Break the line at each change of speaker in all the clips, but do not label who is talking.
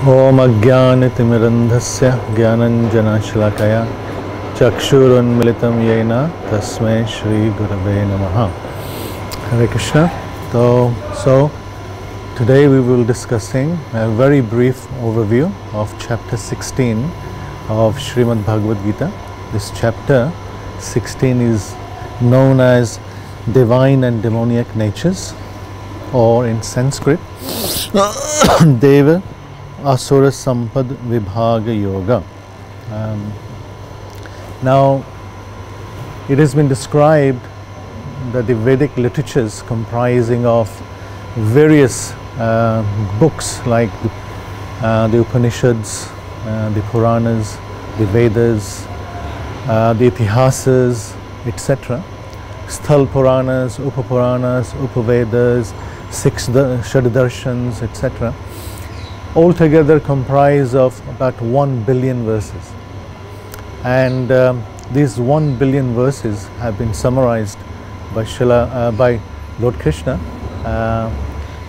Om Ajnanatimirandhasya Jnananjanashlakaya Chakshurunmilitam Yena Tasmai Shri Gurave Namaha. Hare Krishna. So today we will be discussing a very brief overview of chapter 16 of Srimad Bhagavad Gita. This chapter 16 is known as Divine and Demoniac Natures, or in Sanskrit Deva Asura Sampad Vibhaga Yoga. Now it has been described that the Vedic literatures comprising of various books like the Upanishads, the Puranas, the Vedas, the Itihasas, etc. Sthal Puranas, Upapuranas, Upavedas, Shadadarshans, etc. altogether comprise of about 1 billion verses. And these 1 billion verses have been summarized by Lord Krishna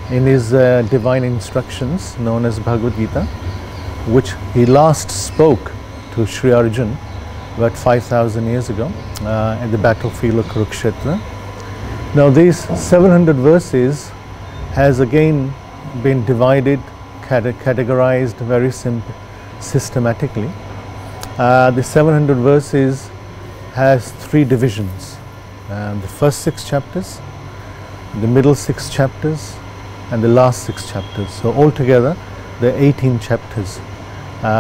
in his divine instructions known as Bhagavad Gita, which he last spoke to Sri Arjuna about 5,000 years ago at the battlefield of Kurukshetra. Now these 700 verses has again been divided, categorized very systematically. The 700 verses has 3 divisions. The first 6 chapters, the middle 6 chapters, and the last 6 chapters. So altogether there are 18 chapters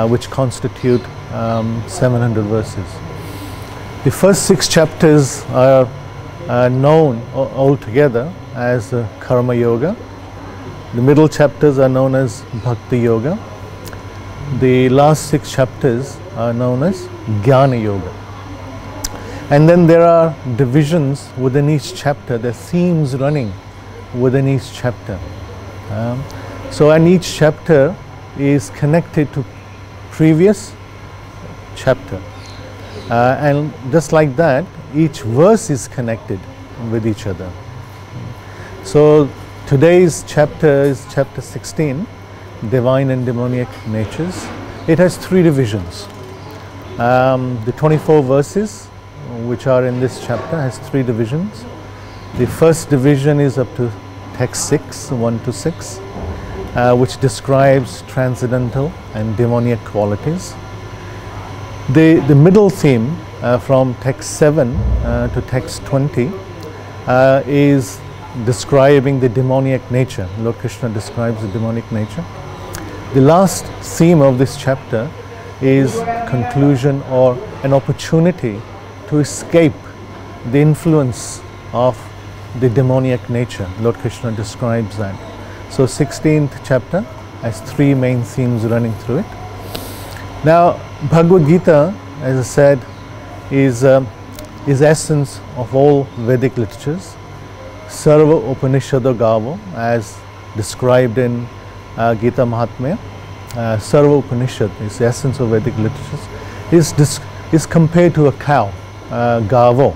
which constitute 700 verses. The first 6 chapters are known altogether as Karma Yoga. The middle chapters are known as bhakti-yoga. The last 6 chapters are known as Jnana Yoga. And then there are divisions within each chapter, there are themes running within each chapter. And each chapter is connected to previous chapter. And just like that, each verse is connected with each other. So today's chapter is chapter 16, Divine and Demoniac Natures. It has 3 divisions. The 24 verses which are in this chapter has 3 divisions. The first division is up to text 6, 1 to 6, which describes transcendental and demoniac qualities. The middle theme from text 7 to text 20 is describing the demoniac nature. Lord Krishna describes the demonic nature. The last theme of this chapter is conclusion, or an opportunity to escape the influence of the demoniac nature. Lord Krishna describes that. So 16th chapter has 3 main themes running through it. Now Bhagavad Gita, as I said, is essence of all Vedic literatures. Sarva Upanishada Gavo, as described in Gita Mahatmya. Sarva Upanishad is the essence of Vedic literatures, is compared to a cow, Gavo.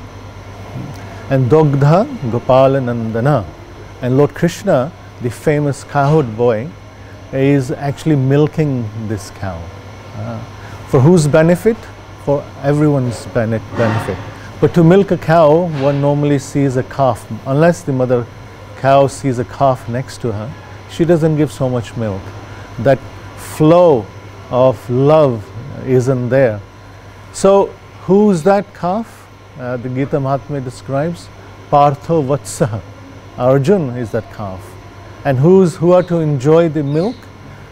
And Dogdha Gopala Nandana. And Lord Krishna, the famous cowherd boy, is actually milking this cow. For whose benefit? For everyone's benefit. But to milk a cow, one normally sees a calf. Unless the mother cow sees a calf next to her, she doesn't give so much milk. That flow of love isn't there. So who's that calf? The Gita Mahatmya describes Partho Vatsaha. Arjun is that calf. And who are to enjoy the milk?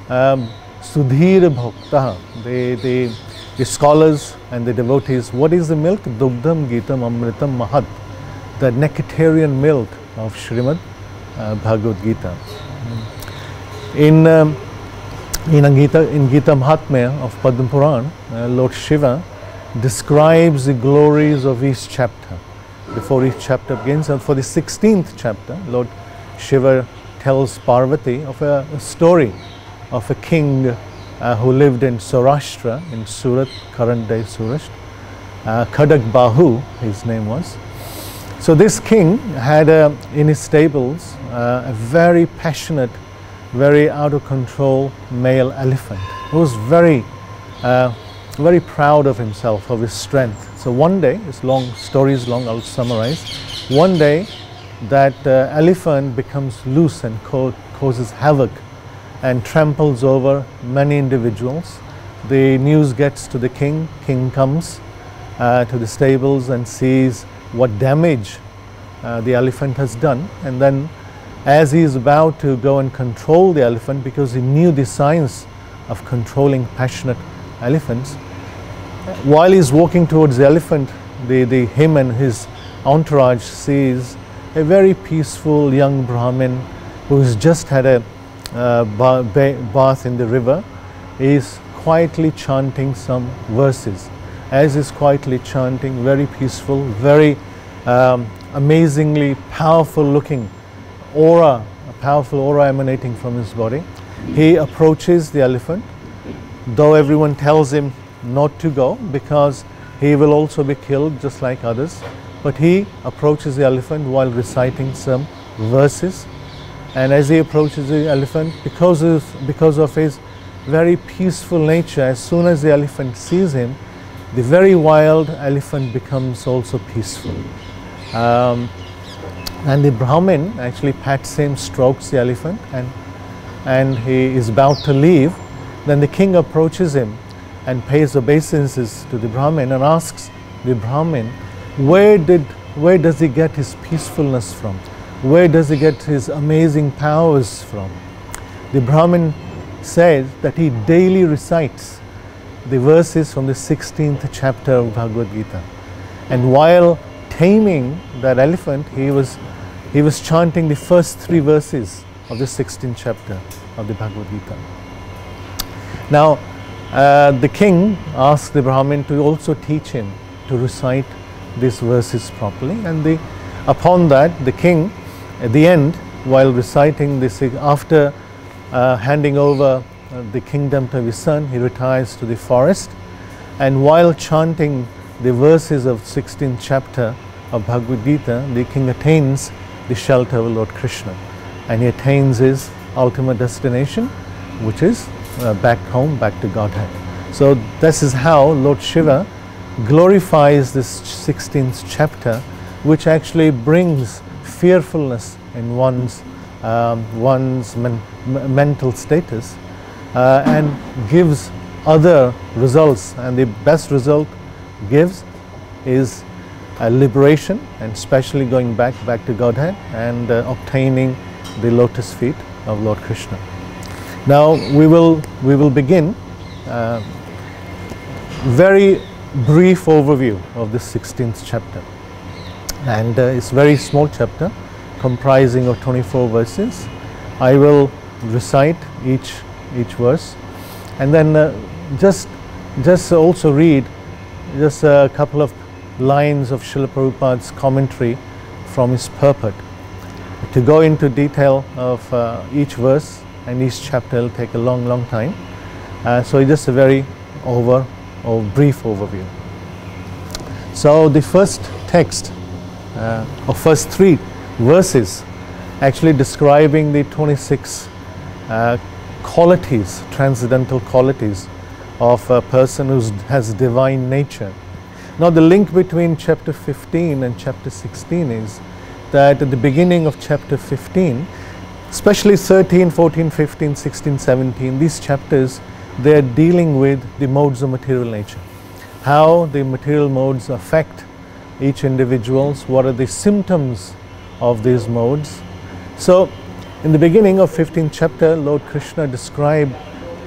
Sudhira Bhakta, the scholars and the devotees. What is the milk? Dugdham Gitam Amritam Mahad, the nectarian milk of Srimad Bhagavad Gita. In Gita Mahatmya of Padma Purana, Lord Shiva describes the glories of each chapter before each chapter begins. And for the 16th chapter, Lord Shiva tells Parvati of a story of a king who lived in Saurashtra, in Surat, current day Surat. Kadak Bahu, his name was. So this king had in his stables a very passionate very out of control male elephant who was very proud of himself, of his strength. So one day, this story is long, I'll summarize. One day that elephant becomes loose and causes havoc and tramples over many individuals. The news gets to the king. King comes to the stables and sees what damage the elephant has done, and then as he is about to go and control the elephant, because he knew the science of controlling passionate elephants, while he's walking towards the elephant, him and his entourage sees a very peaceful young Brahmin who's just had a bath in the river. Is quietly chanting some verses. As he's quietly chanting, very peaceful, very amazingly powerful looking aura, a powerful aura emanating from his body. He approaches the elephant, though everyone tells him not to go because he will also be killed just like others. But he approaches the elephant while reciting some verses, and as he approaches the elephant, because of his very peaceful nature, as soon as the elephant sees him, the very wild elephant becomes also peaceful. And the Brahmin actually pats him, strokes the elephant, and he is about to leave. Then the king approaches him and pays obeisances to the Brahmin and asks the Brahmin, where does he get his peacefulness from? Where does he get his amazing powers from? The Brahmin says that he daily recites the verses from the 16th chapter of Bhagavad Gita. And while taming that elephant, he was chanting the first 3 verses of the 16th chapter of the Bhagavad Gita. Now, the king asked the Brahmin to also teach him to recite these verses properly, and upon that, the king, at the end, while reciting this, after handing over the kingdom to his son, he retires to the forest, and while chanting the verses of 16th chapter of Bhagavad Gita, the king attains the shelter of Lord Krishna, and he attains his ultimate destination, which is back home, back to Godhead. So this is how Lord Shiva glorifies this 16th chapter, which actually brings fearfulness in one's mental status and gives other results, and the best result gives is liberation, and especially going back to Godhead and obtaining the lotus feet of Lord Krishna. Now we will begin very brief overview of this 16th chapter, and it's a very small chapter comprising of 24 verses. I will recite each verse, and then just also read just a couple of lines of Srila Prabhupada's commentary from his purport. To go into detail of each verse and each chapter will take a long time. So just a very brief overview. So the first text, or first 3 verses, actually describing the 26 qualities, transcendental qualities of a person who has divine nature. Now the link between chapter 15 and chapter 16 is that at the beginning of chapter 15, especially 13, 14, 15, 16, 17, these chapters, they are dealing with the modes of material nature. How the material modes affect each individual, what are the symptoms of these modes. So in the beginning of 15th chapter, Lord Krishna described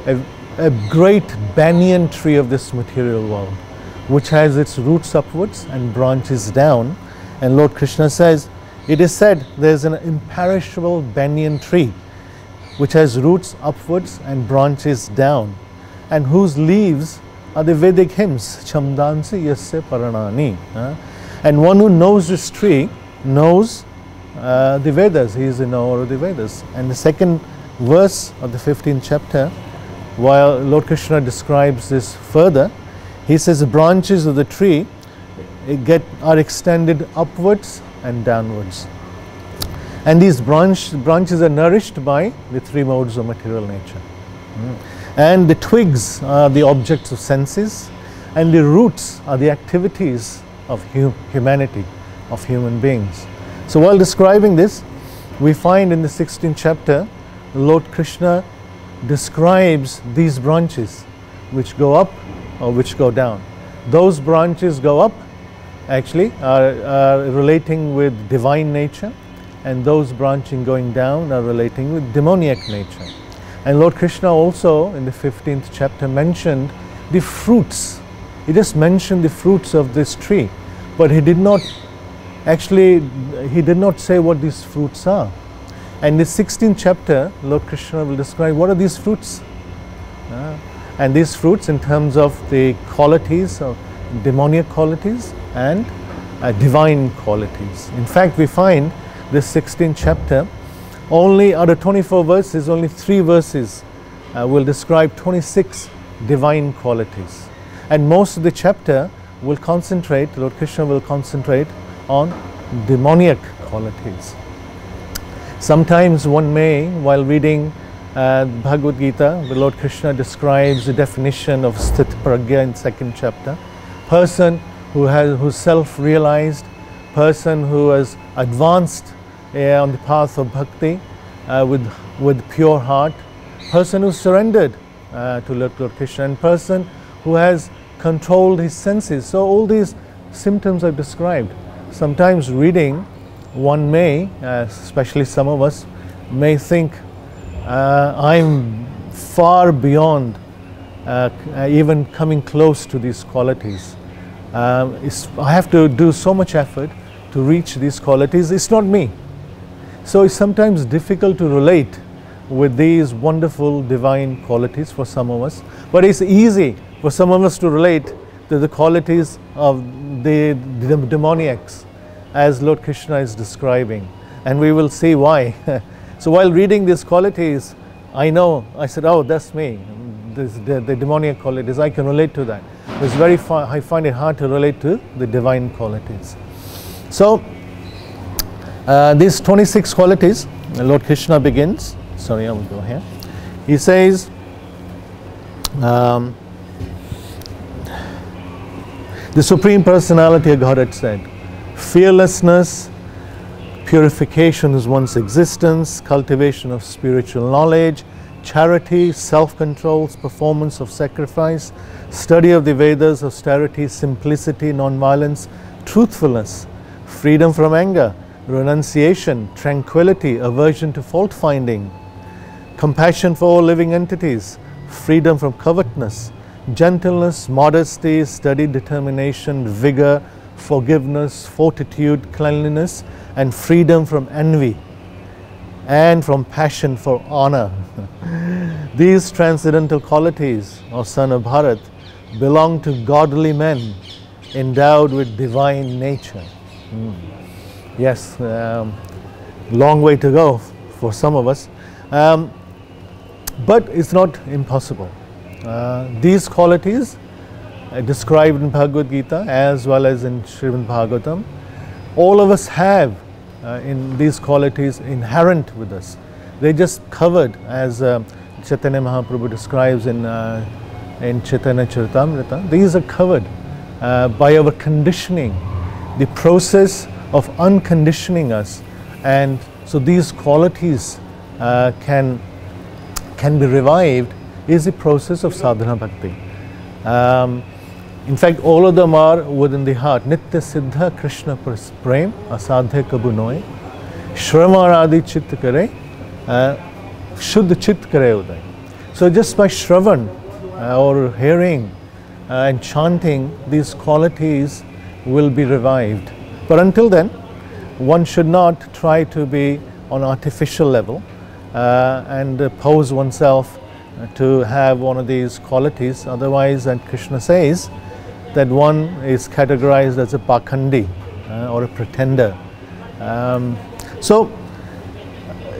a great banyan tree of this material world, which has its roots upwards and branches down. And Lord Krishna says, it is said there's an imperishable banyan tree which has roots upwards and branches down, and whose leaves are the Vedic hymns, Chamdansi Yasya Paranani. And one who knows this tree knows the Vedas. He is the knower of the Vedas. And the second verse of the 15th chapter, while Lord Krishna describes this further, he says the branches of the tree are extended upwards and downwards. And these branches are nourished by the three modes of material nature. And the twigs are the objects of senses, and the roots are the activities of humanity, of human beings. So while describing this, we find in the 16th chapter, Lord Krishna describes these branches which go up or which go down. Those branches go up actually are relating with divine nature, and those branching going down are relating with demoniac nature. And Lord Krishna also in the 15th chapter mentioned the fruits. He just mentioned the fruits of this tree, but he did not say what these fruits are. And the 16th chapter, Lord Krishna will describe what are these fruits. And these fruits in terms of the qualities, of demoniac qualities and divine qualities. In fact, we find this 16th chapter, only out of 24 verses, only 3 verses will describe 26 divine qualities. And most of the chapter will concentrate, Lord Krishna will concentrate on demoniac qualities. Sometimes one may, while reading Bhagavad Gita, the Lord Krishna describes the definition of Sthit Pragya in 2nd chapter. Person who's self-realized, person who has advanced on the path of bhakti with pure heart, person who surrendered to Lord Krishna, and person who has controlled his senses. So all these symptoms are described. Sometimes reading, one may, especially some of us, may think, I'm far beyond even coming close to these qualities. I have to do so much effort to reach these qualities. It's not me. So it's sometimes difficult to relate with these wonderful divine qualities for some of us. But it's easy for some of us to relate to the qualities of the demoniacs, as Lord Krishna is describing. And we will see why. So while reading these qualities, I said, oh, that's me. The demoniac qualities, I can relate to that. It's I find it hard to relate to the divine qualities. So these 26 qualities, Lord Krishna begins. Sorry, I will go here. He says, the Supreme Personality of Godhead said, fearlessness, purification is one's existence, cultivation of spiritual knowledge, charity, self-control, performance of sacrifice, study of the Vedas, austerity, simplicity, non-violence, truthfulness, freedom from anger, renunciation, tranquility, aversion to fault-finding, compassion for all living entities, freedom from covetousness, gentleness, modesty, steady determination, vigor, forgiveness, fortitude, cleanliness, and freedom from envy and from passion for honor. These transcendental qualities, O son of Bharat, belong to godly men endowed with divine nature. Yes, long way to go for some of us, but it's not impossible. These qualities described in Bhagavad Gita as well as in Srimad Bhagavatam, all of us have in these qualities inherent with us. They just covered, as Chaitanya Mahaprabhu describes in Chaitanya Charitamrita. These are covered by our conditioning, the process of unconditioning us, and so these qualities can be revived is the process of sadhana bhakti. In fact, all of them are within the heart. Nitya Siddha Krishna Prem Asadhya Kabu Noy Shravanadi Chit Kare Shuddha Chit Kare Uday. So just by Shravan or hearing and chanting, these qualities will be revived. But until then, one should not try to be on artificial level and pose oneself to have one of these qualities. Otherwise, and Krishna says that one is categorized as a pakhandi or a pretender. So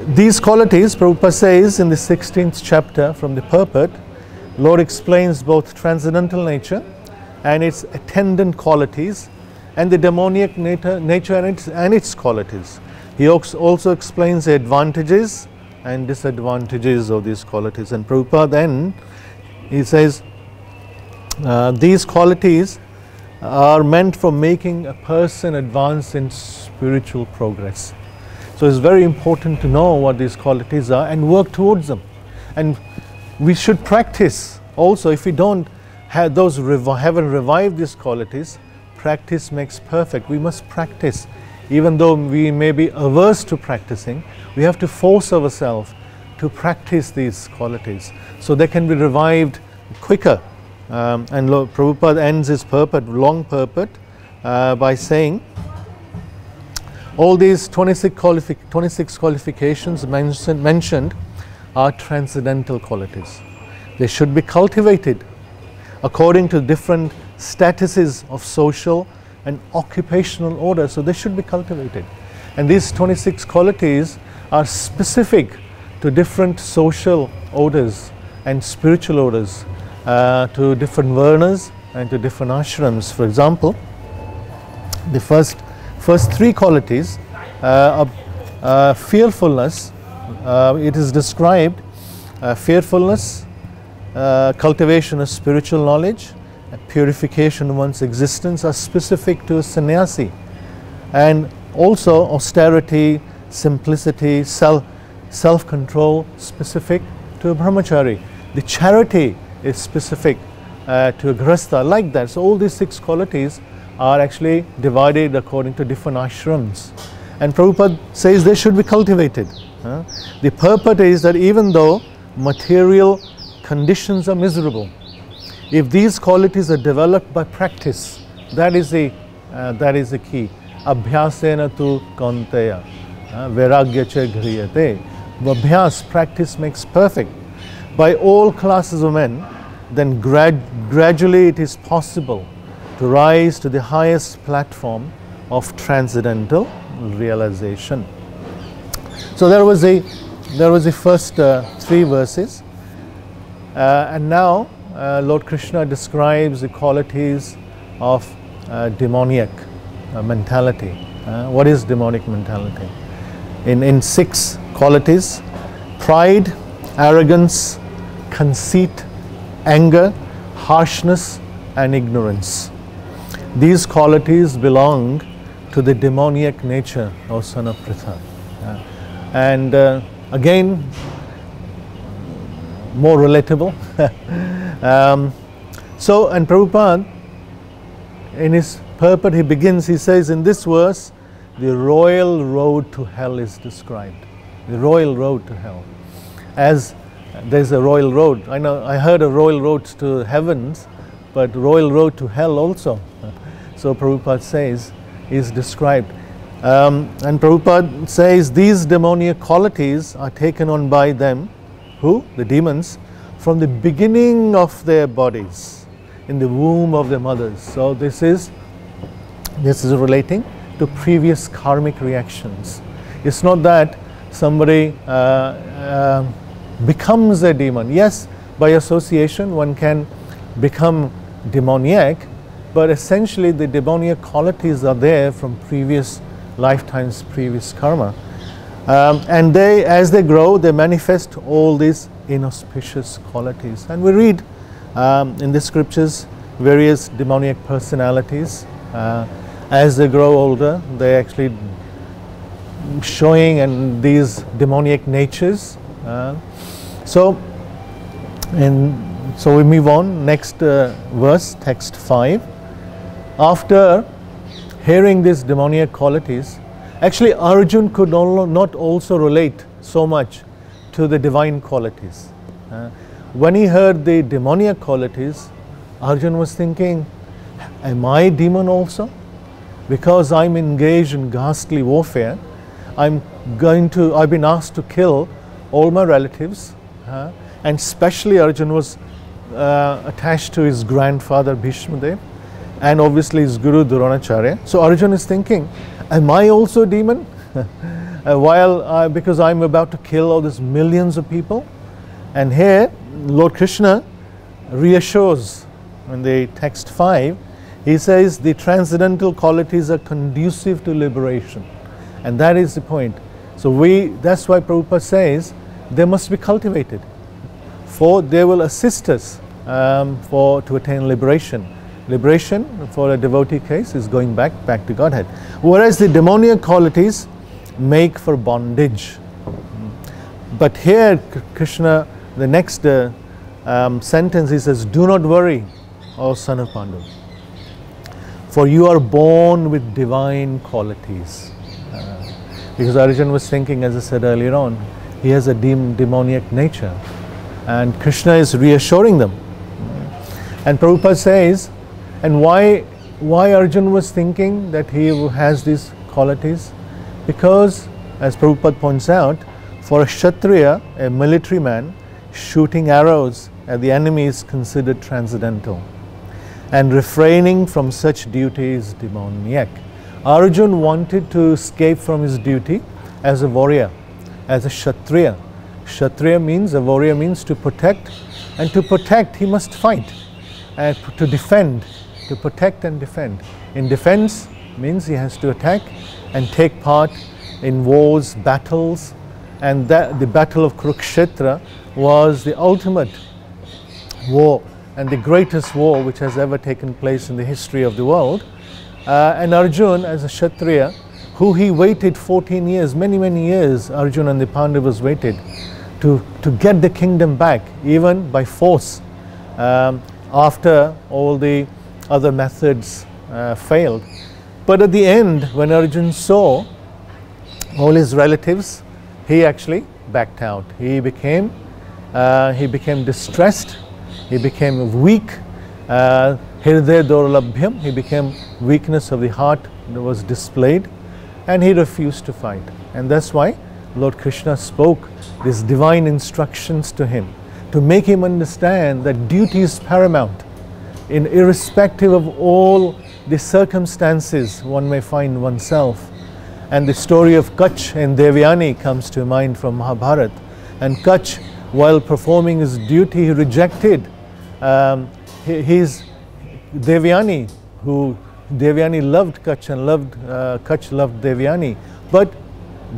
these qualities, Prabhupada says in the 16th chapter from the purport, Lord explains both transcendental nature and its attendant qualities, and the demoniac nature and its qualities. He also explains the advantages and disadvantages of these qualities. And Prabhupada then, he says, these qualities are meant for making a person advance in spiritual progress. So it's very important to know what these qualities are and work towards them. And we should practice also. If we don't have those, haven't revived these qualities, practice makes perfect. We must practice. Even though we may be averse to practicing, we have to force ourselves to practice these qualities so they can be revived quicker. And Prabhupada ends his purport, long purport, by saying, all these 26 qualifications mentioned are transcendental qualities. They should be cultivated according to different statuses of social and occupational order, so they should be cultivated. And these 26 qualities are specific to different social orders and spiritual orders, to different varnas and to different ashrams. For example, the first three qualities are fearfulness. It is described, fearfulness, cultivation of spiritual knowledge, purification of one's existence are specific to a sannyasi, and also austerity, simplicity, self-control specific to a brahmachari. The charity is specific to a grihastha, like that. So all these 6 qualities are actually divided according to different ashrams, and Prabhupada says they should be cultivated. The purport is that even though material conditions are miserable, if these qualities are developed by practice, that is the key. Abhyasena tu kaunteya, vairagya cha griyate. Abhyas, practice makes perfect. By all classes of men, then gradually it is possible to rise to the highest platform of transcendental realization. So there was the first 3 verses, and now Lord Krishna describes the qualities of demoniac mentality. What is demonic mentality? In 6 qualities: pride, arrogance, conceit, anger, harshness, and ignorance. These qualities belong to the demoniac nature of son of Pritha. And again, more relatable. And Prabhupada, in his purport, he begins, he says, in this verse, the royal road to hell is described. The royal road to hell. As there's a royal road. I heard of royal roads to heavens, but royal road to hell also. So Prabhupada says, is described. And Prabhupada says these demoniac qualities are taken on by them, who? The demons, from the beginning of their bodies, in the womb of their mothers. So this is relating to previous karmic reactions. It's not that somebody becomes a demon. Yes, by association one can become demoniac, but essentially the demoniac qualities are there from previous lifetimes, previous karma. And as they grow, they manifest all these inauspicious qualities. And we read in the scriptures various demoniac personalities. As they grow older, they actually showing these demoniac natures. So we move on. Next verse, text 5. After hearing these demoniac qualities, actually Arjun could not also relate so much to the divine qualities. When he heard the demoniac qualities, Arjun was thinking, am I demon also? Because I'm engaged in ghastly warfare, I've been asked to kill all my relatives, and especially Arjun was attached to his grandfather Bhishmadev, and obviously his guru Dronacharya. So Arjun is thinking, am I also a demon? Because I'm about to kill all these millions of people. And here Lord Krishna reassures in the text 5, he says the transcendental qualities are conducive to liberation. And that is the point. So that's why Prabhupada says they must be cultivated, for they will assist us to attain liberation. Liberation for a devotee case is going back to Godhead. Whereas the demoniac qualities make for bondage. But here Krishna, the next sentence, he says, do not worry, O son of Pandu, for you are born with divine qualities. Because Arjuna was thinking, as I said earlier on, he has a demoniac nature, and Krishna is reassuring them. And Prabhupada says, and why Arjuna was thinking that he has these qualities? Because, as Prabhupada points out, for a Kshatriya, a military man, shooting arrows at the enemy is considered transcendental, and refraining from such duty is demoniac. Arjuna wanted to escape from his duty as a warrior, as a Kshatriya. Kshatriya means, a warrior means to protect, and to protect he must fight, and to defend, to protect and defend. In defense means he has to attack and take part in wars, battles, and that the battle of Kurukshetra was the ultimate war and the greatest war which has ever taken place in the history of the world. And Arjuna, as a Kshatriya, who he waited 14 years, many years, Arjuna and the Pandavas waited to get the kingdom back, even by force, after all the other methods failed. But at the end, when Arjuna saw all his relatives, he actually backed out. He became distressed, he became weak, Hirdaya Dorlabhyam, he became weakness of the heart that was displayed, and he refused to fight. And that's why Lord Krishna spoke these divine instructions to him, to make him understand that duty is paramount, irrespective of all the circumstances one may find oneself. And the story of Kach and Devyani comes to mind from Mahabharata. And Kach, while performing his duty, he rejected his Devyani, who Devyani loved Kach and Kach loved Devyani, but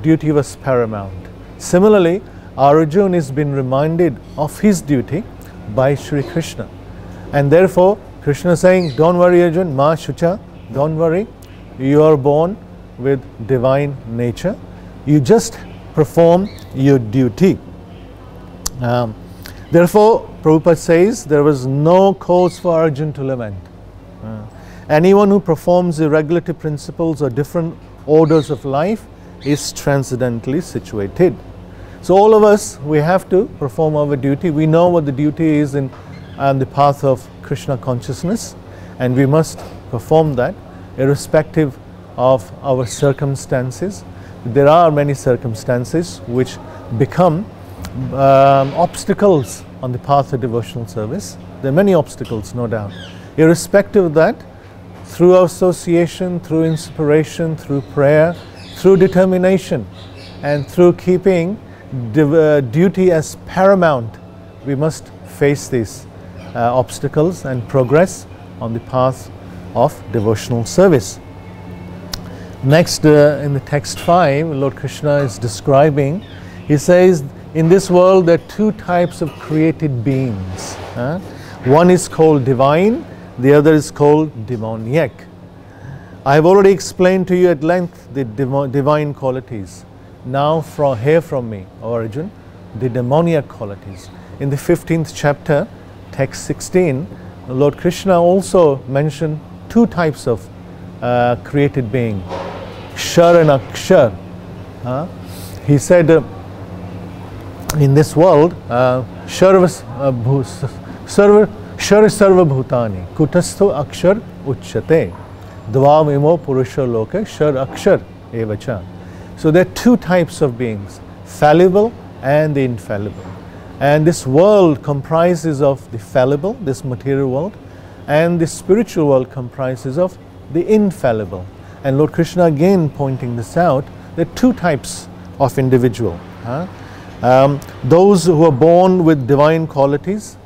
duty was paramount. Similarly, Arjuna has been reminded of his duty by Sri Krishna. And therefore, Krishna is saying, don't worry Arjuna, ma shucha, don't worry, you are born with divine nature. You just perform your duty. Therefore, Prabhupada says there was no cause for Arjuna to lament. Anyone who performs the regulative principles or different orders of life is transcendentally situated. So all of us, we have to perform our duty. We know what the duty is in the path of Krishna consciousness, and we must perform that irrespective of our circumstances. There are many circumstances which become obstacles on the path of devotional service. There are many obstacles, no doubt. Irrespective of that, through association, through inspiration, through prayer, through determination, and through keeping duty as paramount, we must face these obstacles and progress on the path of devotional service. Next, in the text 5, Lord Krishna is describing, he says, in this world there are two types of created beings. One is called divine, the other is called demoniac. I have already explained to you at length the divine qualities. Now hear from me, O Arjuna, the demoniac qualities. In the 15th chapter, text 16, Lord Krishna also mentioned two types of created being, Shar and Akshar. He said, in this world, Shar sarva bhutani, kutastho akshar uchyate, dvam imo purusha loke, shar akshar evacha. So there are two types of beings, fallible and the infallible. And this world comprises of the fallible, this material world, and the spiritual world comprises of the infallible. And Lord Krishna again pointing this out, there are two types of individual. Those who are born with divine qualities.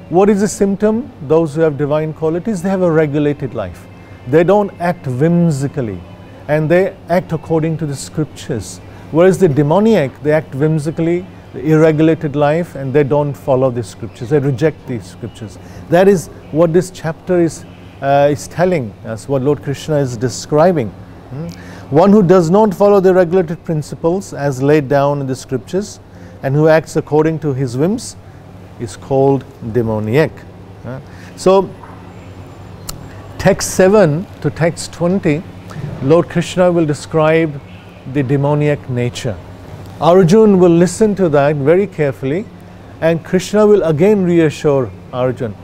What is the symptom? Those who have divine qualities, they have a regulated life. They don't act whimsically. and they act according to the scriptures. Whereas the demoniac, they act whimsically, the irregulated life, and they don't follow the scriptures. They reject the scriptures. That is what this chapter is telling us, what Lord Krishna is describing. One who does not follow the regulated principles as laid down in the scriptures and who acts according to his whims is called demoniac. So, text 7 to text 20, Lord Krishna will describe the demoniac nature. Arjun will listen to that very carefully, and Krishna will again reassure Arjun,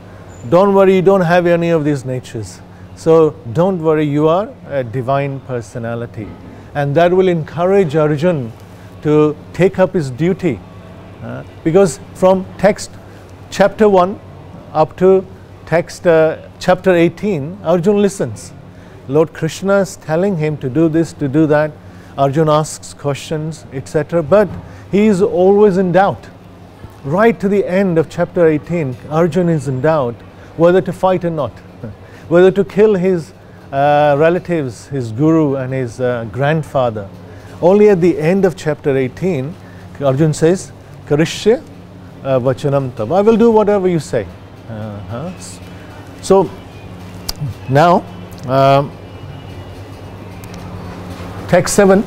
don't worry, you don't have any of these natures. So don't worry, you are a divine personality. And that will encourage Arjun to take up his duty. Because from text chapter 1 up to text chapter 18, Arjun listens. Lord Krishna is telling him to do this, to do that. Arjun asks questions, etc. But he is always in doubt. Right to the end of chapter 18, Arjun is in doubt whether to fight or not, whether to kill his relatives, his guru and his grandfather. Only at the end of chapter 18, Arjun says, Karishya vachanam tab. I will do whatever you say. So now, text 7,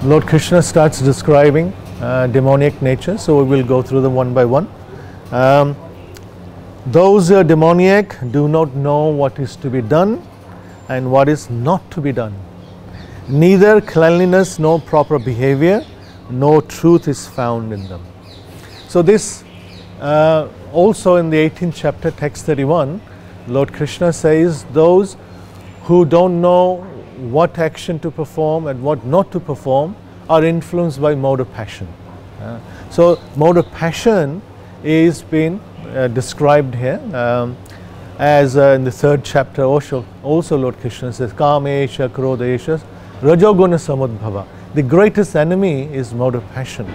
Lord Krishna starts describing demoniac nature. So we will go through them one by one. Those who are demoniac do not know what is to be done and what is not to be done. Neither cleanliness nor proper behavior, no truth is found in them. So this also in the 18th chapter, text 31, Lord Krishna says those who don't know what action to perform and what not to perform are influenced by mode of passion. So mode of passion is being described here as in the 3rd chapter also Lord Krishna says Kamesha Krodesha Rajoguna Samudbhava. The greatest enemy is mode of passion.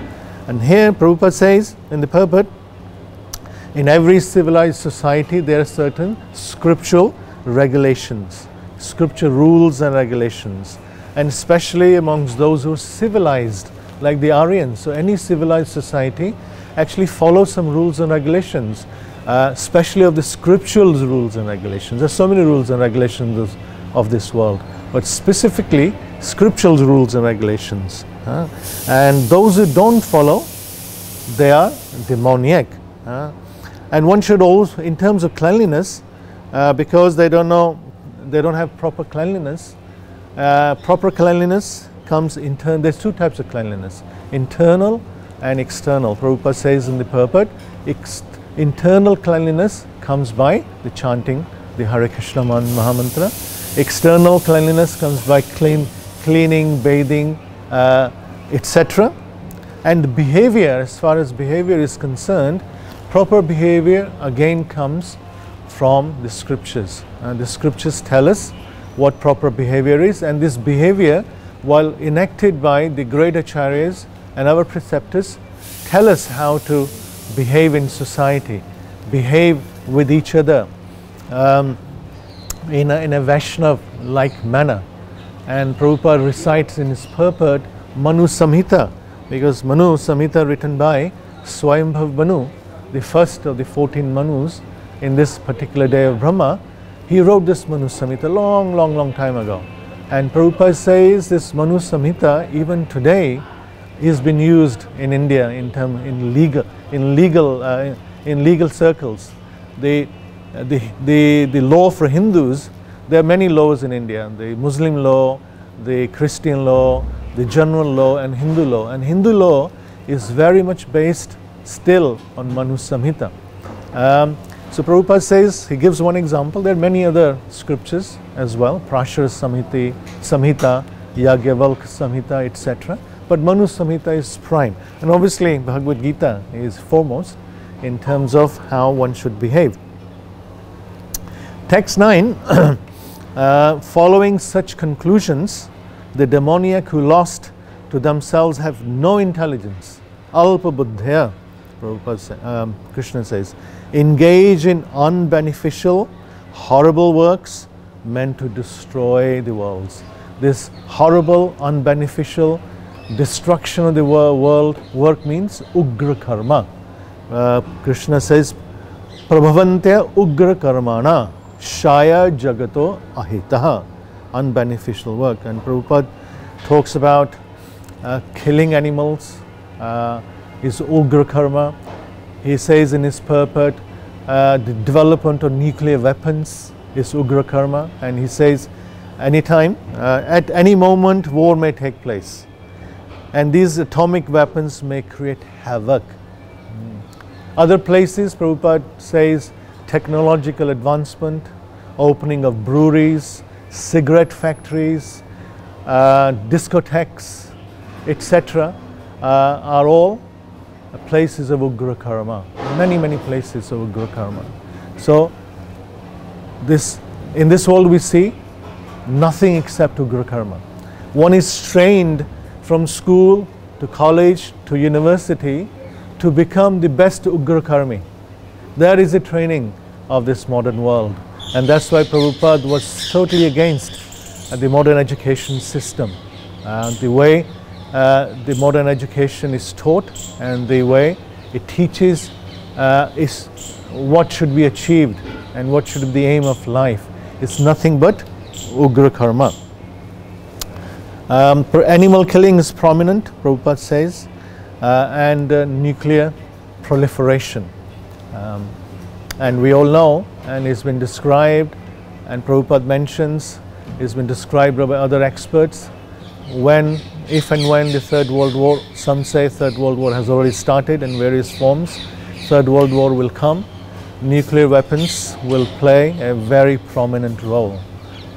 And here Prabhupada says in the purport, in every civilized society there are certain scriptural regulations, scripture rules and regulations, and especially amongst those who are civilized like the Aryans. So any civilized society actually follows some rules and regulations, especially of the scriptural rules and regulations. There are so many rules and regulations of this world, but specifically scriptural rules and regulations. And those who don't follow, they are demoniac. And one should also, in terms of cleanliness, because they don't know, they don't have proper cleanliness. Proper cleanliness comes internal. There's two types of cleanliness: internal and external. Prabhupada says in the purport, internal cleanliness comes by the chanting the Hare Krishna Mahamantra. External cleanliness comes by cleaning, bathing, etc. And behavior, as far as behavior is concerned, proper behavior again comes from the scriptures. The scriptures tell us what proper behavior is, and this behavior, while enacted by the great acharyas and our preceptors, tell us how to behave in society, behave with each other in a Vaishnav-like manner. And Prabhupada recites in his purport Manu Samhita, because Manu Samhita written by Swayambhav Manu, the first of the 14 Manus in this particular day of Brahma. He wrote this Manu Samhita long time ago. And Prabhupada says this Manu Samhita even today is been used in India in legal circles. The law for Hindus, there are many laws in India: the Muslim law, the Christian law, the general law, and Hindu law. And Hindu law is very much based still on Manu Samhita. So Prabhupada says, he gives one example. There are many other scriptures as well: Prashara Samhita, Yagyavalkya Samhita, etc. But Manu Samhita is prime. And obviously Bhagavad Gita is foremost in terms of how one should behave. Text 9, following such conclusions, the demoniac who lost to themselves have no intelligence, alpa buddhya, Krishna says, engage in unbeneficial, horrible works meant to destroy the worlds. this horrible, unbeneficial destruction of the world. Work means ugra karma. Krishna says, prabhavantya ugra karmana shaya jagato ahitaha. Unbeneficial work. And Prabhupada talks about killing animals is ugra karma. He says in his purport, the development of nuclear weapons is ugra karma. And he says, anytime, at any moment, war may take place. And these atomic weapons may create havoc. Other places, Prabhupada says, technological advancement, opening of breweries, cigarette factories, discotheques, etc. Are all places of ugra karma. Many places of ugra karma. So, in this world we see nothing except ugra karma. One is trained from school to college to university to become the best ugra karmi. There is a training of this modern world, and that's why Prabhupada was totally against the modern education system. The way the modern education is taught and the way it teaches is what should be achieved and what should be the aim of life. It's nothing but ugra karma. Animal killing is prominent, Prabhupada says, and nuclear proliferation. And we all know, and it's been described, and Prabhupada mentions, it's been described by other experts, if and when the Third World War, some say Third World War has already started in various forms, Third World War will come, nuclear weapons will play a very prominent role.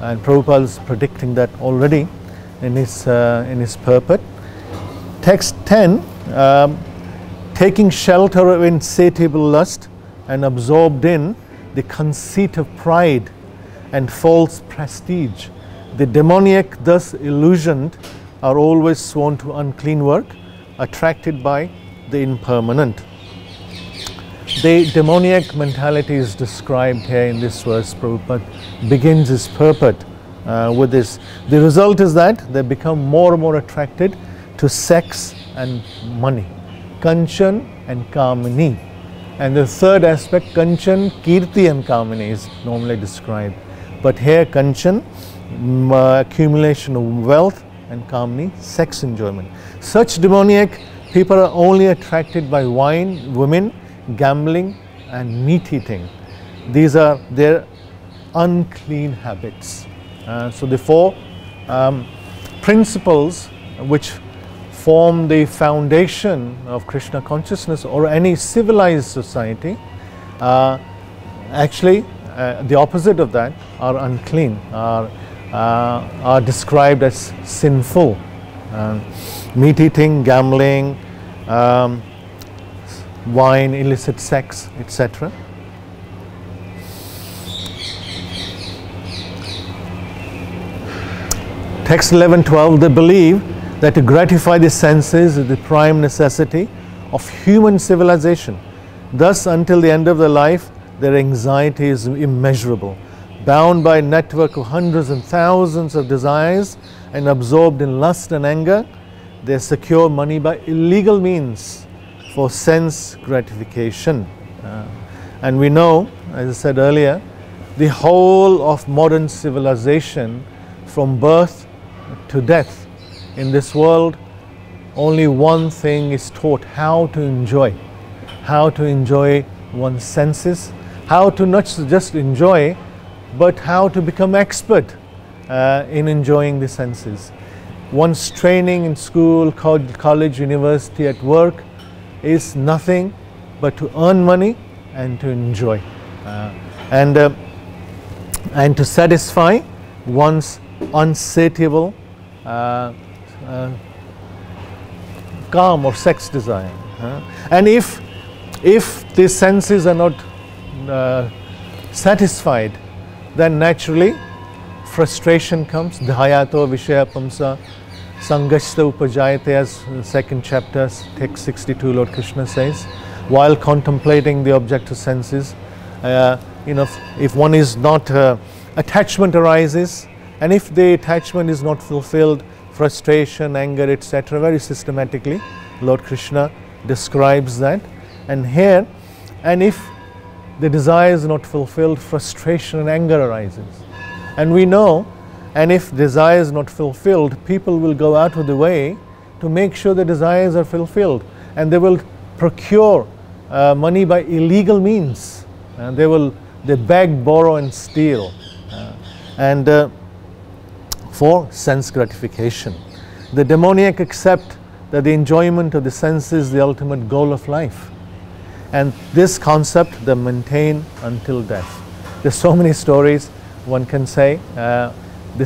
And Prabhupada is predicting that already in his purport. Text 10, taking shelter of insatiable lust and absorbed in the conceit of pride and false prestige, the demoniac thus illusioned are always sworn to unclean work, attracted by the impermanent. The demoniac mentality is described here in this verse. Prabhupada begins his purport with this. The result is that they become more and more attracted to sex and money. Kanchan and Kamini. And the third aspect, Kanchan, Kirti and Kamini is normally described. But here Kanchan, accumulation of wealth, and Kamini, sex enjoyment. Such demoniac people are only attracted by wine, women, gambling and meat eating. These are their unclean habits. So the four principles which form the foundation of Krishna consciousness or any civilized society, actually the opposite of that are unclean, are described as sinful. Meat eating, gambling, wine, illicit sex, etc. Text 11:12, they believe that to gratify the senses is the prime necessity of human civilization. Thus, until the end of their life, their anxiety is immeasurable. Bound by a network of hundreds and thousands of desires and absorbed in lust and anger, they secure money by illegal means for sense gratification. And we know, as I said earlier, the whole of modern civilization, from birth to death in this world, only one thing is taught: how to enjoy one's senses, how to not just enjoy, but how to become expert in enjoying the senses. One's training in school, college, university, at work is nothing but to earn money and to enjoy, and to satisfy one's unsatiable calm or sex desire. And if the senses are not satisfied, then naturally frustration comes. Dhayato vishayapamsa sangashta upajayate, as second chapter, text 62, Lord Krishna says. While contemplating the object of senses, if one is not, attachment arises, And if the attachment is not fulfilled, frustration, anger, etc., very systematically, Lord Krishna describes that. And here, and if the desire is not fulfilled, frustration and anger arises. And we know, and if desire is not fulfilled, people will go out of the way to make sure the desires are fulfilled. And they will procure money by illegal means. And they beg, borrow and steal. For sense gratification. The demoniac accept that the enjoyment of the senses is the ultimate goal of life. And this concept they maintain until death. There's so many stories one can say. The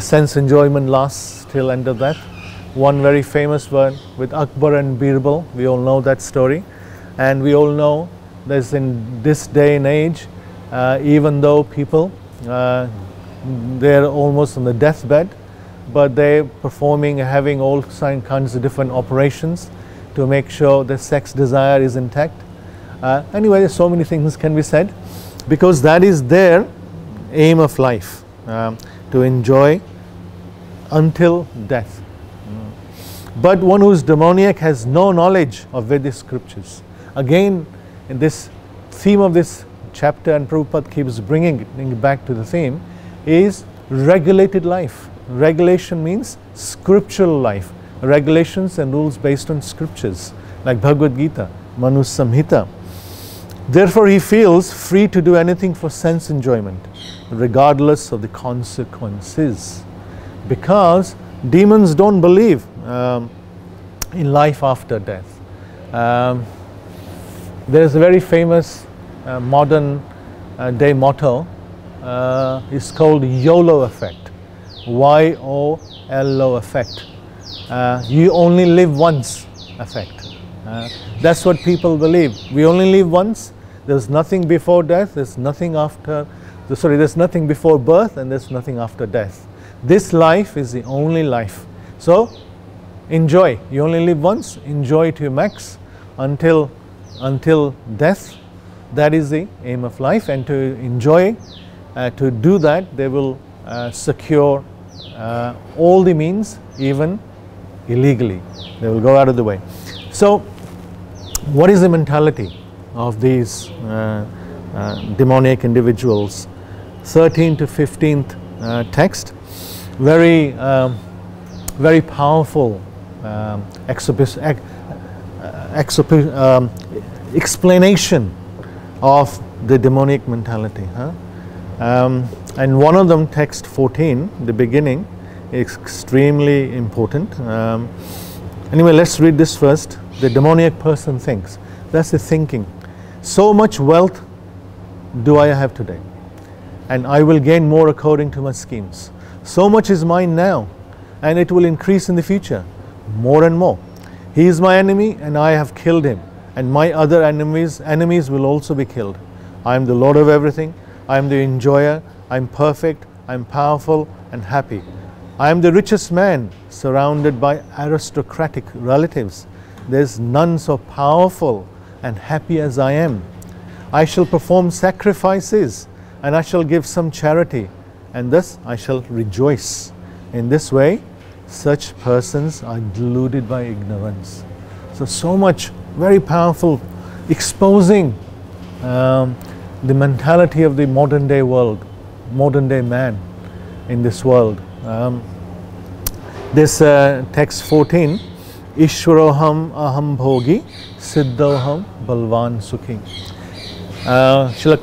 sense enjoyment lasts till end of death. One very famous one with Akbar and Birbal, we all know that story. And we all know that in this day and age, even though people, they're almost on the deathbed, but they're performing, having all kinds of different operations to make sure the sex desire is intact. Anyway, so many things can be said, because that is their aim of life, to enjoy until death. But one who is demoniac has no knowledge of Vedic scriptures. Again, in this theme of this chapter, and Prabhupada keeps bringing it back to the theme, is regulated life. Regulation means scriptural life. Regulations and rules based on scriptures, like Bhagavad Gita, Manu Samhita. Therefore, he feels free to do anything for sense enjoyment, regardless of the consequences. Because demons don't believe in life after death. There is a very famous modern day motto. It's called YOLO effect. YOLO effect. You only live once effect. That's what people believe. We only live once. There's nothing before death. There's nothing after. There's nothing before birth, and there's nothing after death. This life is the only life. So enjoy. You only live once. Enjoy to your max until death. That is the aim of life. And to enjoy, to do that, they will secure all the means, even illegally. They will go out of the way. So, what is the mentality of these demoniac individuals? 13th to 15th text, very powerful explanation of the demoniac mentality. And one of them, text 14, the beginning, is extremely important. Anyway, let's read this first. The demoniac person thinks. That's the thinking. So much wealth do I have today, and I will gain more according to my schemes. So much is mine now, and it will increase in the future, more and more. He is my enemy, and I have killed him, and my other enemies will also be killed. I am the Lord of everything. I am the enjoyer. I am perfect. I am powerful and happy. I am the richest man, surrounded by aristocratic relatives. There is none so powerful and happy as I am. I shall perform sacrifices, and I shall give some charity, and thus I shall rejoice. In this way, such persons are deluded by ignorance. So much, very powerful, exposing the mentality of the modern day world, modern day man in this world. This text 14, Ishwaroham aham bhogi siddhoham balvan sukhi. Srila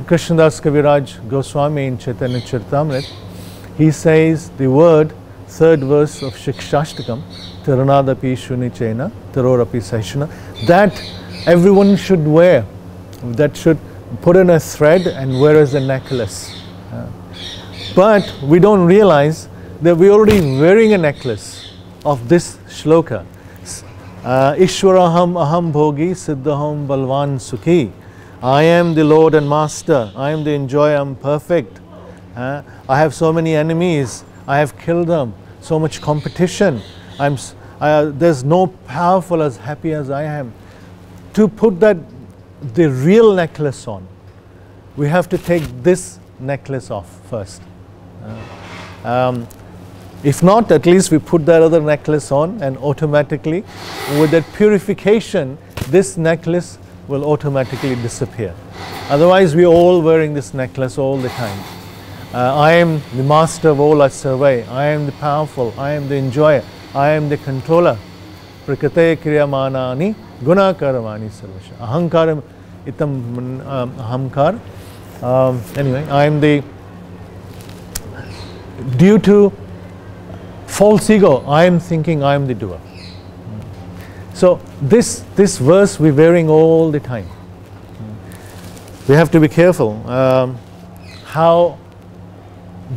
Krishnadas Kaviraj Goswami in Chaitanya Charitamrita, he says the word, third verse of Shikshashtakam, Tirunadapi Shunichena, Tirorapi Saishana, that everyone should wear, that should put in a thread and wear as a necklace. But we don't realize that we're already wearing a necklace of this shloka. Ishwaraham aham bhogi siddhaham balvan sukhi. I am the Lord and Master. I am the enjoyer. I am perfect. I have so many enemies. I have killed them. So much competition. There's no powerful as happy as I am. To put the real necklace on, we have to take this necklace off first. If not, at least we put that other necklace on, and automatically, with that purification, this necklace will automatically disappear. Otherwise, we're all wearing this necklace all the time. I am the master of all I survey. I am the powerful. I am the enjoyer. I am the controller. Prakate kriyamanani gunakaramani sarvasha. Ahankaram itam ahamkar. Anyway, I am the, due to false ego, I am thinking I am the doer. So this verse we're wearing all the time. We have to be careful how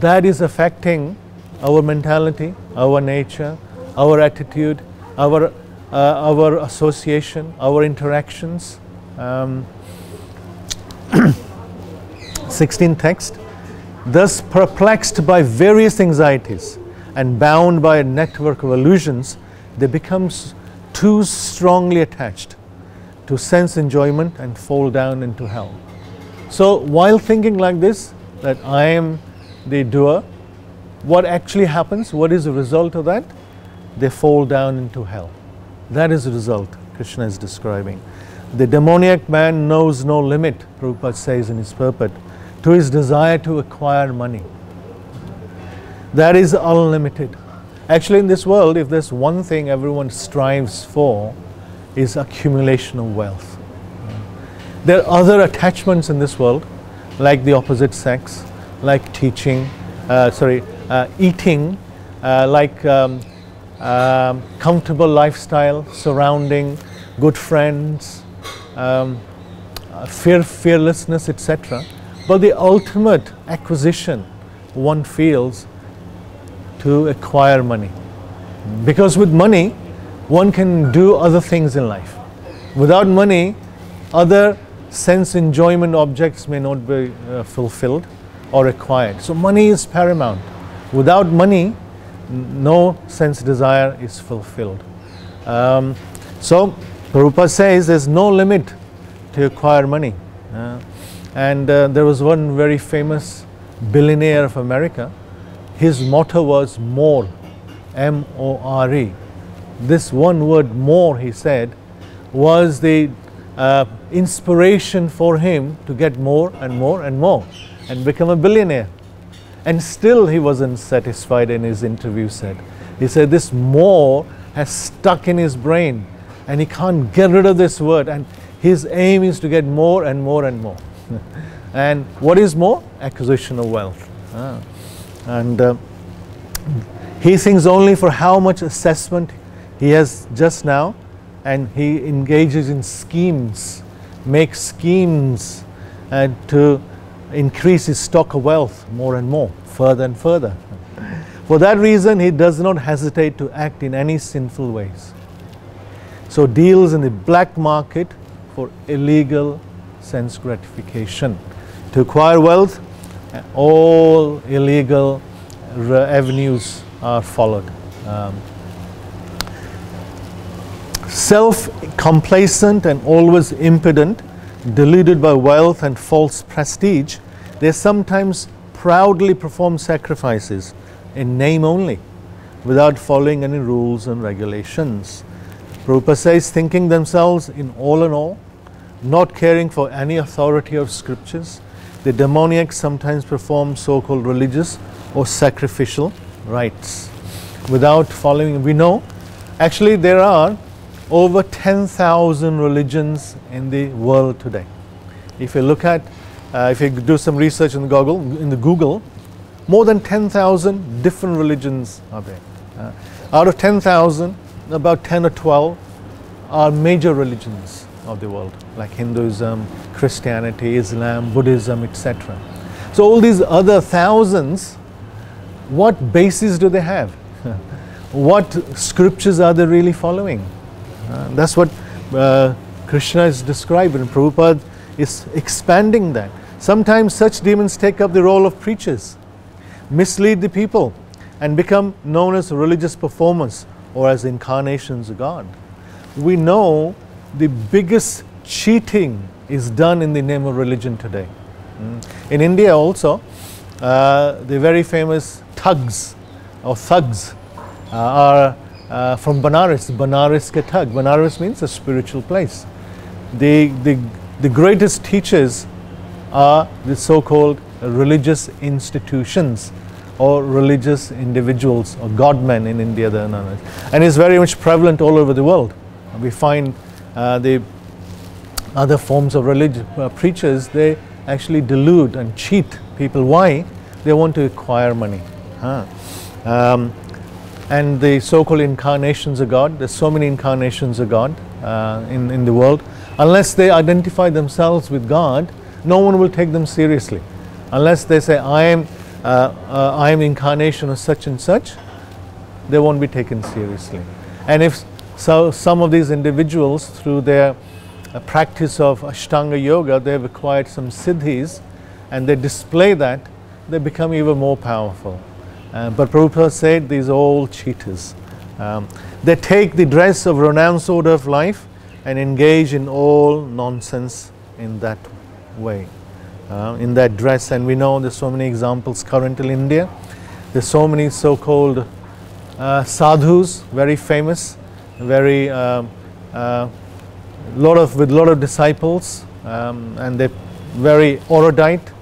that is affecting our mentality, our nature, our attitude, our association, our interactions. 16th text. Thus perplexed by various anxieties and bound by a network of illusions, they become too strongly attached to sense enjoyment and fall down into hell. So while thinking like this, that I am the doer, what actually happens? What is the result of that? They fall down into hell. That is the result Krishna is describing. The demoniac man knows no limit, Prabhupada says in his purport, to his desire to acquire money. That is unlimited. Actually, in this world, if there's one thing everyone strives for, is accumulation of wealth. There are other attachments in this world, like the opposite sex, like teaching, eating, like comfortable lifestyle, surrounding, good friends, fearlessness, etc. But the ultimate acquisition one feels to acquire money. Because with money, one can do other things in life. Without money, other sense enjoyment objects may not be fulfilled or acquired. So money is paramount. Without money, no sense desire is fulfilled. So Prabhupada says there's no limit to acquire money. There was one very famous billionaire of America. His motto was more, M-O-R-E. This one word more, he said, was the inspiration for him to get more and more and more and become a billionaire. And still he wasn't satisfied, in his interview said. He said this more has stuck in his brain and he can't get rid of this word, and his aim is to get more and more and more. And what is more? Acquisition of wealth. He thinks only for how much assessment he has just now, and he engages in schemes, makes schemes to increase his stock of wealth more and more, further and further. For that reason, he does not hesitate to act in any sinful ways. So deals in the black market for illegal sense gratification. To acquire wealth, all illegal avenues are followed. Self-complacent and always impudent, deluded by wealth and false prestige, they sometimes proudly perform sacrifices in name only, without following any rules and regulations. Prabhupada says, thinking themselves in all, not caring for any authority or scriptures, the demoniacs sometimes perform so-called religious or sacrificial rites without following. We know, actually there are over 10,000 religions in the world today. If you look at, if you do some research in the Google, more than 10,000 different religions are there. Out of 10,000, about 10 or 12 are major religions of the world, like Hinduism, Christianity, Islam, Buddhism, etc. So all these other thousands, what basis do they have? What scriptures are they really following? That's what Krishna is describing, and Prabhupada is expanding that. Sometimes such demons take up the role of preachers, mislead the people, and become known as religious performers or as incarnations of God. We know the biggest cheating is done in the name of religion today. In India also, the very famous thugs or thugs are from Banaras. Banaras ke thug. Banaras means a spiritual place. The greatest teachers are the so-called religious institutions or religious individuals or godmen in India. And it's very much prevalent all over the world. We find the other forms of religion preachers, they actually delude and cheat people. Why? They want to acquire money. And the so-called incarnations of God, there's so many incarnations of God in the world. Unless they identify themselves with God, no one will take them seriously. Unless they say, I am incarnation of such and such, they won't be taken seriously. And if so, some of these individuals, through their practice of Ashtanga Yoga, they have acquired some siddhis, and they display that, they become even more powerful. But Prabhupada said these are all cheaters. They take the dress of renounced order of life and engage in all nonsense in that way, in that dress. And we know there's so many examples currently in India. There's so many so-called sadhus, very famous, very with lot of disciples, and they're very erudite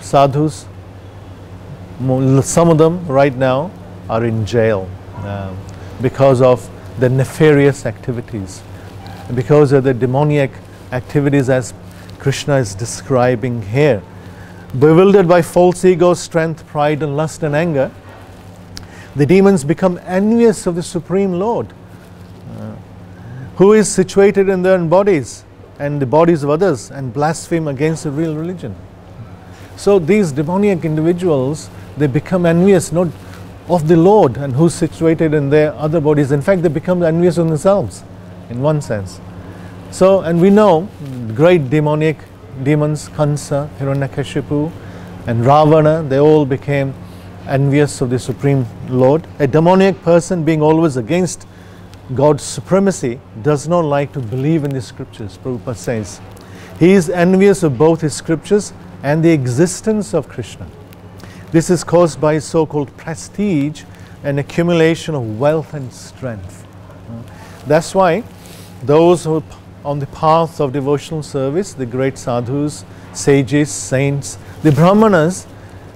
sadhus. Some of them right now are in jail because of the nefarious activities, because of the demoniac activities as Krishna is describing here. Bewildered by false ego, strength, pride and lust and anger, the demons become envious of the Supreme Lord, who is situated in their own bodies and the bodies of others, and blaspheme against the real religion. So these demoniac individuals, they become envious not of the Lord and who's situated in their other bodies. In fact, they become envious of themselves in one sense. So, and we know great demonic demons, Kansa, Hiranyakashipu and Ravana, they all became envious of the Supreme Lord. A demoniac person, being always against God's supremacy, does not like to believe in the scriptures, Prabhupada says. He is envious of both his scriptures and the existence of Krishna. This is caused by so-called prestige and accumulation of wealth and strength. That's why those who are on the path of devotional service, the great sadhus, sages, saints, the brahmanas,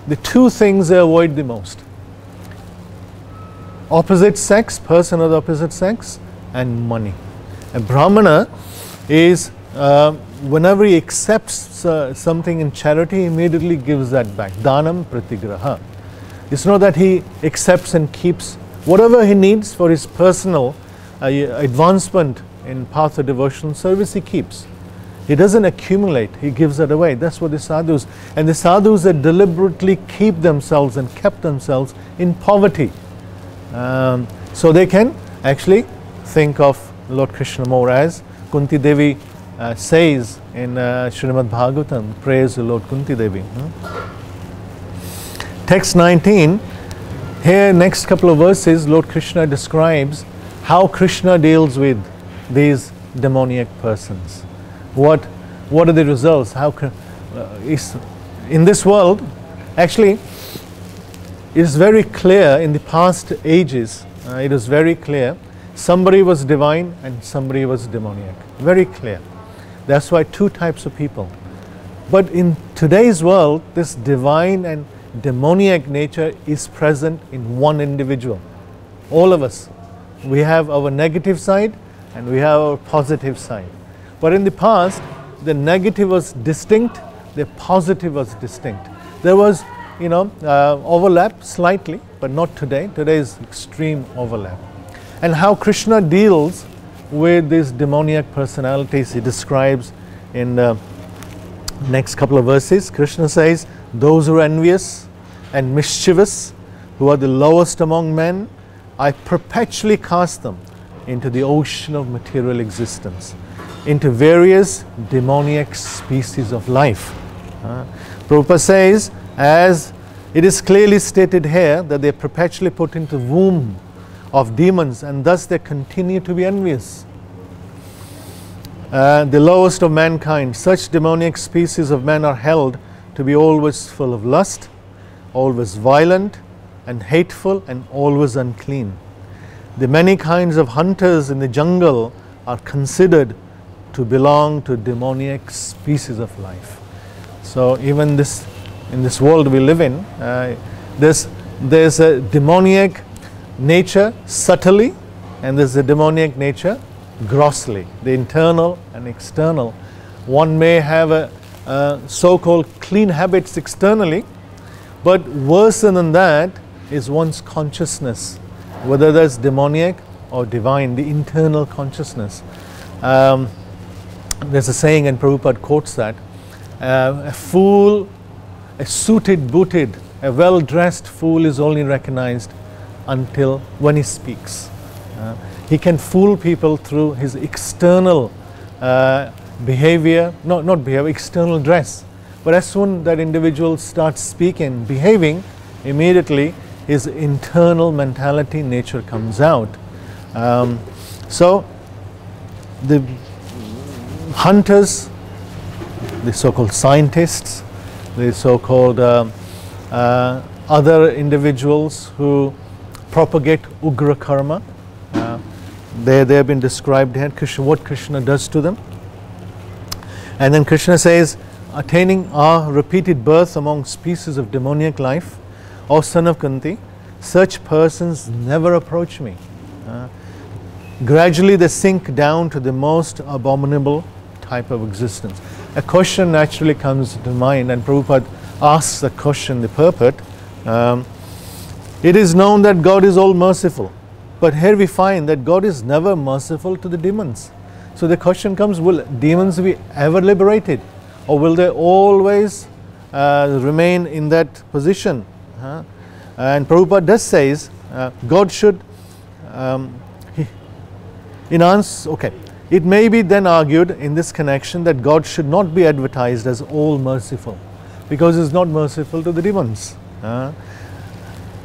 the two things they avoid the most: opposite sex, person of the opposite sex, and money. A brahmana is, whenever he accepts something in charity, he immediately gives that back. Dhanam pratigraha. It's not that he accepts and keeps whatever he needs for his personal advancement in path of devotional service, he keeps. He doesn't accumulate, he gives it away. That's what the sadhus. And the sadhus that deliberately keep themselves and kept themselves in poverty, so they can actually think of Lord Krishna more, as Kunti Devi says in Srimad Bhagavatam, praise the Lord Kunti Devi. Text 19, here next couple of verses, Lord Krishna describes how Krishna deals with these demoniac persons. What are the results? How is in this world, actually, it is very clear in the past ages, it is very clear, somebody was divine and somebody was demoniac. Very clear. That's why two types of people. But in today's world, this divine and demoniac nature is present in one individual. All of us. We have our negative side and we have our positive side. But in the past, the negative was distinct, the positive was distinct. There was, overlap slightly, but not today. Today is extreme overlap. And how Krishna deals with these demoniac personalities, he describes in the next couple of verses. Krishna says, those who are envious and mischievous, who are the lowest among men, I perpetually cast them into the ocean of material existence, into various demoniac species of life. Prabhupada says, as it is clearly stated here, that they are perpetually put into the womb of demons, and thus they continue to be envious. The lowest of mankind, such demoniac species of men are held to be always full of lust, always violent, and hateful and always unclean. The many kinds of hunters in the jungle are considered to belong to demoniac species of life. So even in this world we live in, there's a demoniac nature subtly, and there's a demoniac nature grossly, the internal and external. One may have a so-called clean habits externally, but worse than that is one's consciousness, whether that's demoniac or divine, the internal consciousness. There's a saying, and Prabhupada quotes that, a fool, a suited, booted, a well-dressed fool is only recognized until when he speaks. He can fool people through his external behavior, not behavior, external dress. But as soon that individual starts speaking, behaving, immediately his internal mentality, nature comes out. So the hunters, the so-called scientists, the so-called other individuals who propagate ugra karma, they have been described here, what Krishna does to them. And then Krishna says, attaining our repeated birth among species of demoniac life, O son of Kunti, such persons never approach me. Gradually they sink down to the most abominable type of existence. A question naturally comes to mind, and Prabhupada asks the question, the purport. It is known that God is all merciful, but here we find that God is never merciful to the demons. So the question comes, will demons be ever liberated, or will they always remain in that position? And Prabhupada does says, God should, in answer, okay, it may be then argued in this connection that God should not be advertised as all merciful, because He is not merciful to the demons.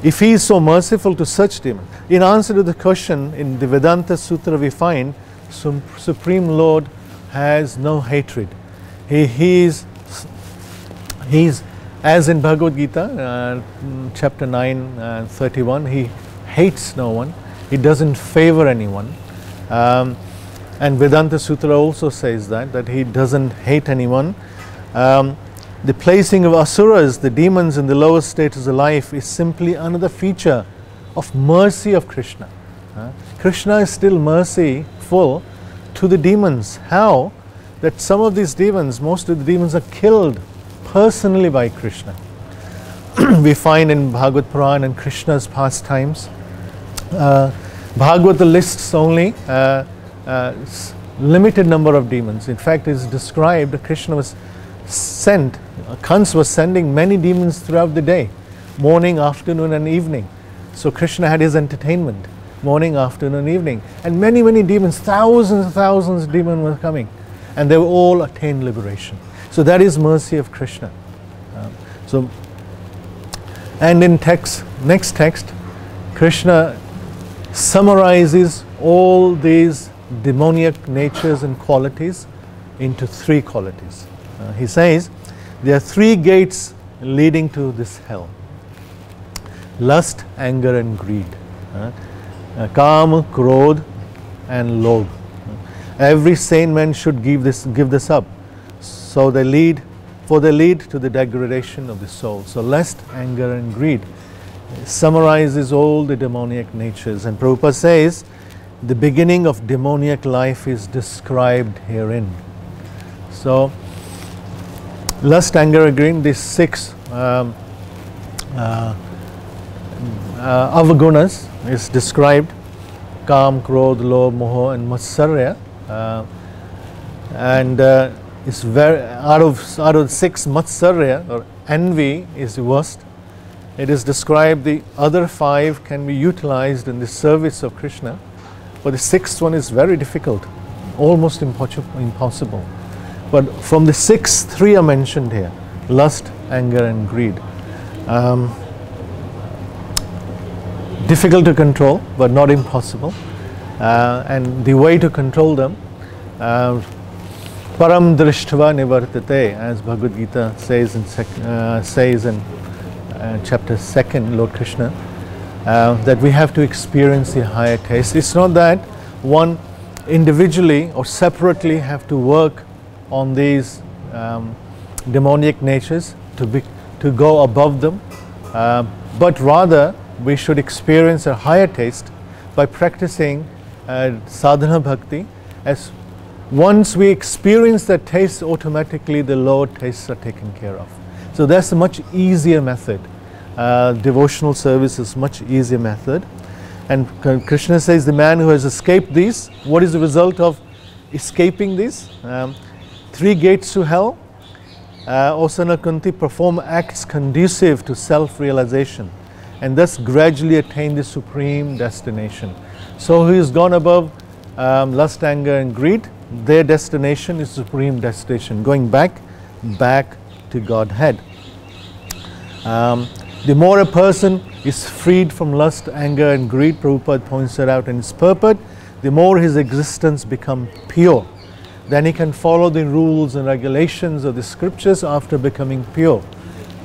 If He is so merciful to such demons, in answer to the question in the Vedanta Sutra we find Supreme Lord has no hatred. He is, as in Bhagavad Gita, chapter 9, 31, He hates no one, He doesn't favor anyone. And Vedanta Sutra also says that He doesn't hate anyone. The placing of asuras, the demons in the lower status of life, is simply another feature of mercy of Krishna. Krishna is still merciful to the demons. How? That some of these demons, most of the demons are killed personally by Krishna. We find in Bhagavad Purana and Krishna's pastimes, Bhagavata lists only limited number of demons. In fact, it is described that Krishna was sent, Kans was sending many demons throughout the day, morning, afternoon and evening. So Krishna had his entertainment, morning, afternoon, evening. And many, many demons, thousands and thousands of demons were coming. And they were all attained liberation. So that is mercy of Krishna. And in next text, Krishna summarizes all these demoniac natures and qualities into three qualities. He says, there are three gates leading to this hell: lust, anger and greed, Kama, Krodh and Lobh. Every sane man should give this up, so they lead to the degradation of the soul. So lust, anger and greed summarizes all the demoniac natures, and Prabhupada says the beginning of demoniac life is described herein. So lust, anger and greed, these six avagunas is described: Kam, Krodh, Lobh, Moha and Matsarya. It's very, out of six, Matsarya or envy is the worst. It is described the other five can be utilized in the service of Krishna, but the sixth one is very difficult, almost impossible. But from the six, three are mentioned here: lust, anger and greed. Difficult to control, but not impossible. And the way to control them, param drishtva nivartate, as Bhagavad Gita says in chapter 2, Lord Krishna, that we have to experience the higher taste. It's not that one individually or separately have to work on these demoniac natures to go above them, but rather we should experience a higher taste by practicing sadhana bhakti. As once we experience that taste, automatically the lower tastes are taken care of. So that's a much easier method. Devotional service is much easier method. And Krishna says the man who has escaped these, what is the result of escaping these? 3 gates to hell. Osana Kunti, perform acts conducive to self-realization and thus gradually attain the supreme destination. So who has gone above lust, anger and greed, their destination is supreme destination, going back to Godhead. The more a person is freed from lust, anger and greed, Prabhupada points that out in his purport, the more his existence becomes pure. Then he can follow the rules and regulations of the scriptures after becoming pure.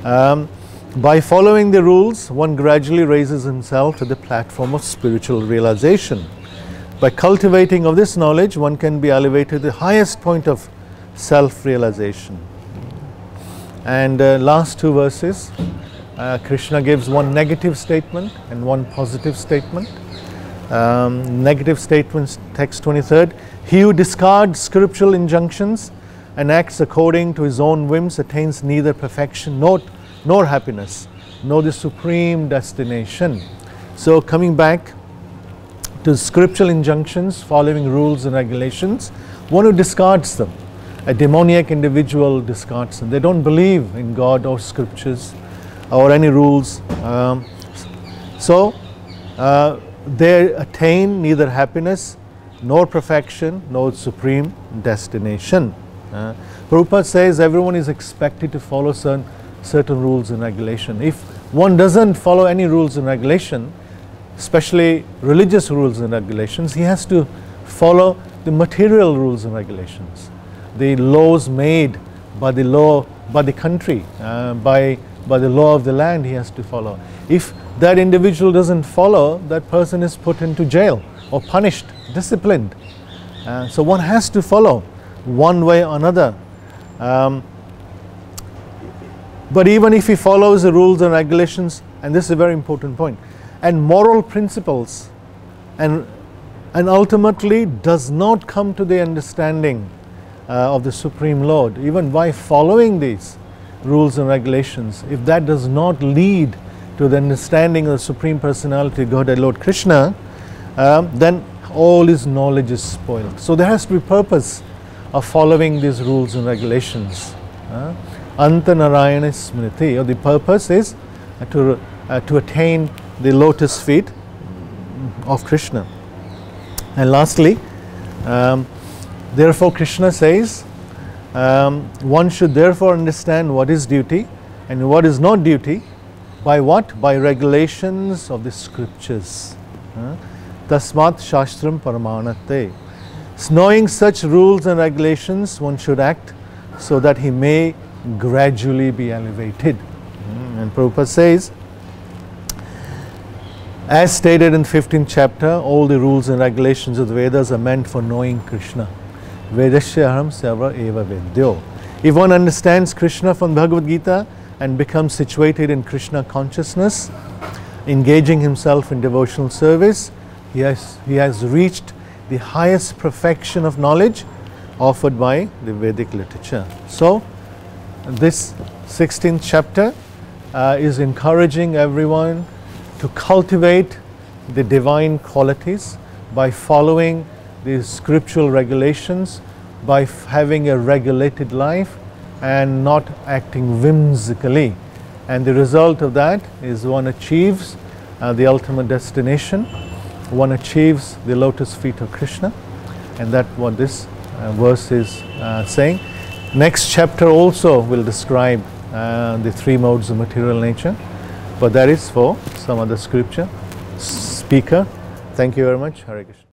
By following the rules, one gradually raises himself to the platform of spiritual realization. By cultivating of this knowledge, one can be elevated to the highest point of self-realization. And last 2 verses, Krishna gives one negative statement and one positive statement. Negative statements, text 23rd, he who discards scriptural injunctions and acts according to his own whims attains neither perfection nor happiness, nor the supreme destination. So coming back to scriptural injunctions, following rules and regulations, one who discards them, a demoniac individual discards them. They don't believe in God or scriptures or any rules. They attain neither happiness nor perfection nor supreme destination. Prabhupada says everyone is expected to follow certain rules and regulation. If one doesn't follow any rules and regulation, especially religious rules and regulations, he has to follow the material rules and regulations, the laws made by the country, by the law of the land he has to follow. If that individual doesn't follow, that person is put into jail or punished, disciplined. So one has to follow one way or another. But even if he follows the rules and regulations, and this is a very important point, and moral principles, and ultimately does not come to the understanding of the Supreme Lord, even by following these rules and regulations, if that does not lead to the understanding of the Supreme Personality, Godhead Lord Krishna, then all his knowledge is spoiled. So there has to be purpose of following these rules and regulations. Anta Narayana Smriti, or the purpose is to attain the lotus feet of Krishna. And lastly, therefore Krishna says, one should therefore understand what is duty and what is not duty. By what? By regulations of the scriptures. Tasmat Shastram Paramanate. Knowing such rules and regulations, one should act so that he may gradually be elevated. And Prabhupada says, as stated in 15th chapter, all the rules and regulations of the Vedas are meant for knowing Krishna. Vedasya Aram Seva Eva Vedyo. If one understands Krishna from Bhagavad Gita and becomes situated in Krishna consciousness, engaging himself in devotional service, he has reached the highest perfection of knowledge offered by the Vedic literature. So, this 16th chapter is encouraging everyone to cultivate the divine qualities by following the scriptural regulations, by having a regulated life and not acting whimsically. And the result of that is one achieves the ultimate destination, one achieves the lotus feet of Krishna, and that's what this verse is saying. Next chapter also will describe the 3 modes of material nature, but that is for some other scripture speaker. Thank you very much. Hare Krishna.